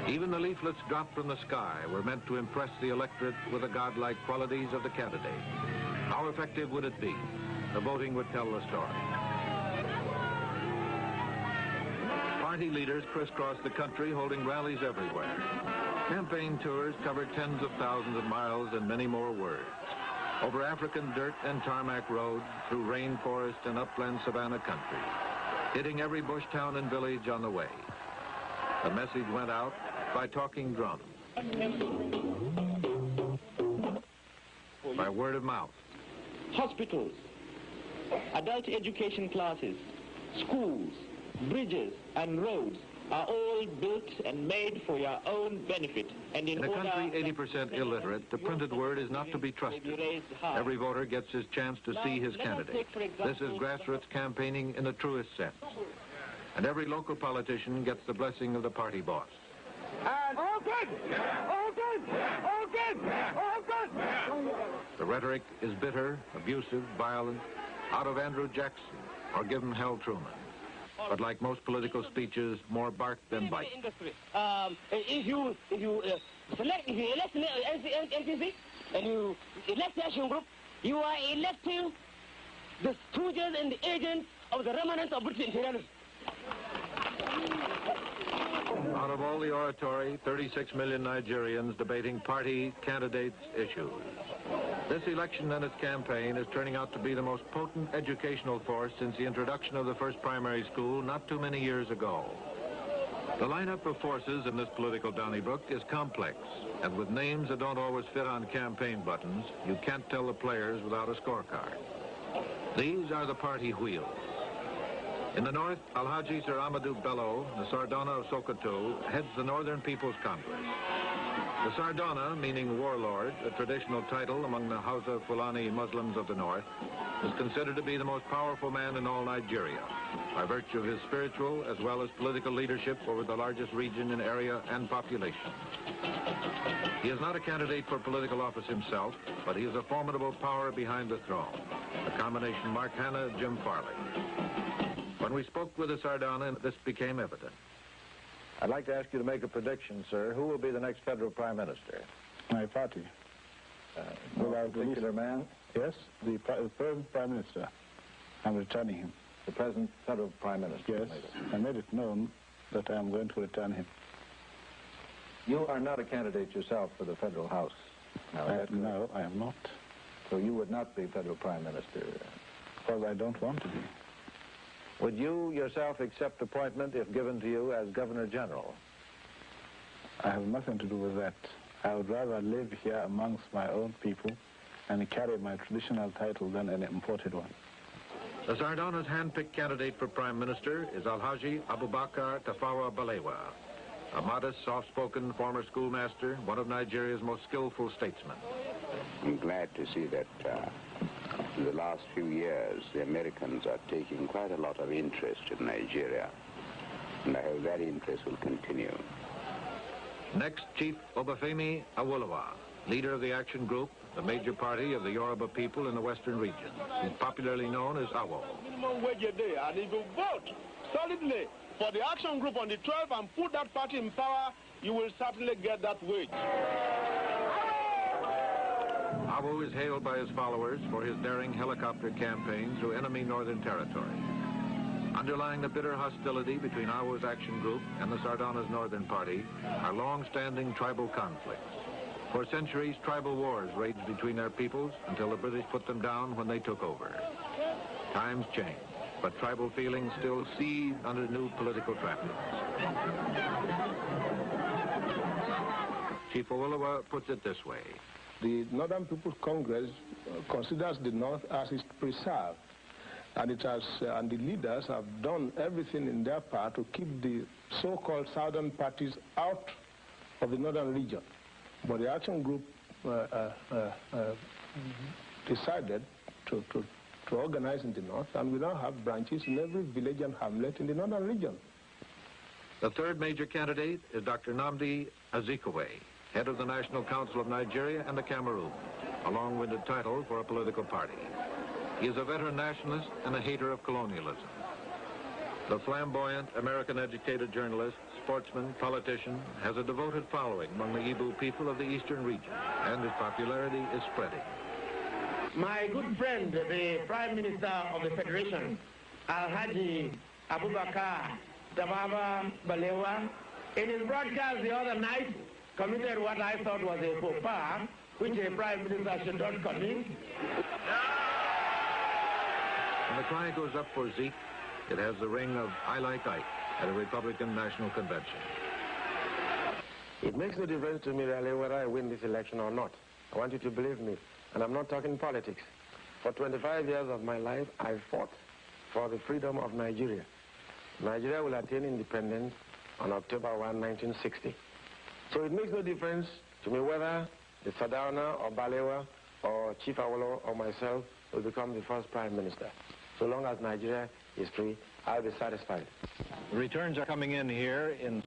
Even the leaflets dropped from the sky were meant to impress the electorate with the godlike qualities of the candidate. How effective would it be? The voting would tell the story. Party leaders crisscrossed the country holding rallies everywhere. Campaign tours covered tens of thousands of miles and many more words. Over African dirt and tarmac roads, through rainforest and upland savanna country, hitting every bush town and village on the way. The message went out by talking drum, by word of mouth. Hospitals, adult education classes, schools, bridges and roads are all built and made for your own benefit. And in a country 80% illiterate, the printed word is not to be trusted. Every voter gets his chance to see his candidate. This is grassroots campaigning in the truest sense. And every local politician gets the blessing of the party boss. And all good! All good! All good! All good! The rhetoric is bitter, abusive, violent, out of Andrew Jackson or give 'em Hell Truman. But like most political speeches, more bark than bite. If you elect NCC and you elect the action group, you are electing the stooges and the agents of the remnants of British imperialism. Out of all the oratory, 36 million Nigerians debating party, candidates, issues. This election and its campaign is turning out to be the most potent educational force since the introduction of the first primary school not too many years ago. The lineup of forces in this political Donnybrook is complex, and with names that don't always fit on campaign buttons, you can't tell the players without a scorecard. These are the party wheels. In the north, Alhaji Sir Amadou Bello, the Sardana of Sokoto, heads the Northern People's Congress. The Sardana, meaning warlord, a traditional title among the Hausa Fulani Muslims of the north, is considered to be the most powerful man in all Nigeria, by virtue of his spiritual as well as political leadership over the largest region in area and population. He is not a candidate for political office himself, but he is a formidable power behind the throne, a combination Mark Hanna, Jim Farley. When we spoke with the Sardana, this became evident. I'd like to ask you to make a prediction, sir. Who will be the next federal prime minister? My party. A particular man? Yes, the present prime minister. I'm returning him. The present federal prime minister? Yes, I made it known that I am going to return him. You are not a candidate yourself for the federal house. No, I am not. So you would not be federal prime minister? Because I don't want to be. Would you yourself accept appointment if given to you as Governor General? I have nothing to do with that. I would rather live here amongst my own people and carry my traditional title than an imported one. The Sardana's hand-picked candidate for Prime Minister is Alhaji Abubakar Tafawa Balewa, a modest, soft-spoken former schoolmaster, one of Nigeria's most skillful statesmen. I'm glad to see that in the last few years, the Americans are taking quite a lot of interest in Nigeria, and I hope that interest will continue. Next, Chief Obafemi Awolowo, leader of the Action Group, the major party of the Yoruba people in the Western region, who's popularly known as Awo. Minimum wage a day, and if you vote solidly for the Action Group on the 12th and put that party in power, you will certainly get that wage. Awo is hailed by his followers for his daring helicopter campaign through enemy northern territory. Underlying the bitter hostility between Awo's Action Group and the Sardana's Northern Party are long-standing tribal conflicts. For centuries, tribal wars raged between their peoples until the British put them down when they took over. Times change, but tribal feelings still seethe under new political trappings. Chief Awolowo puts it this way. The Northern People's Congress considers the North as its preserve, and and the leaders have done everything in their part to keep the so-called Southern parties out of the Northern region. But the Action Group decided to organize in the North, and we now have branches in every village and hamlet in the Northern region. The third major candidate is Dr. Nnamdi Azikiwe, head of the National Council of Nigeria and the Cameroon, a long-winded title for a political party. He is a veteran nationalist and a hater of colonialism. The flamboyant, American-educated journalist, sportsman, politician has a devoted following among the Igbo people of the eastern region, and his popularity is spreading. My good friend, the Prime Minister of the Federation, Alhaji Abubakar Tababa Balewa, in his broadcast the other night, committed what I thought was a faux pas, which a Prime Minister should not commit. When the cry goes up for Zeke, it has the ring of "I like Ike" at a Republican National Convention. It makes no difference to me really whether I win this election or not. I want you to believe me, and I'm not talking politics. For 25 years of my life, I fought for the freedom of Nigeria. Nigeria will attain independence on October 1, 1960. So it makes no difference to me whether the Sardauna or Balewa or Chief Awolowo or myself will become the first Prime Minister. So long as Nigeria is free, I'll be satisfied. The returns are coming in here in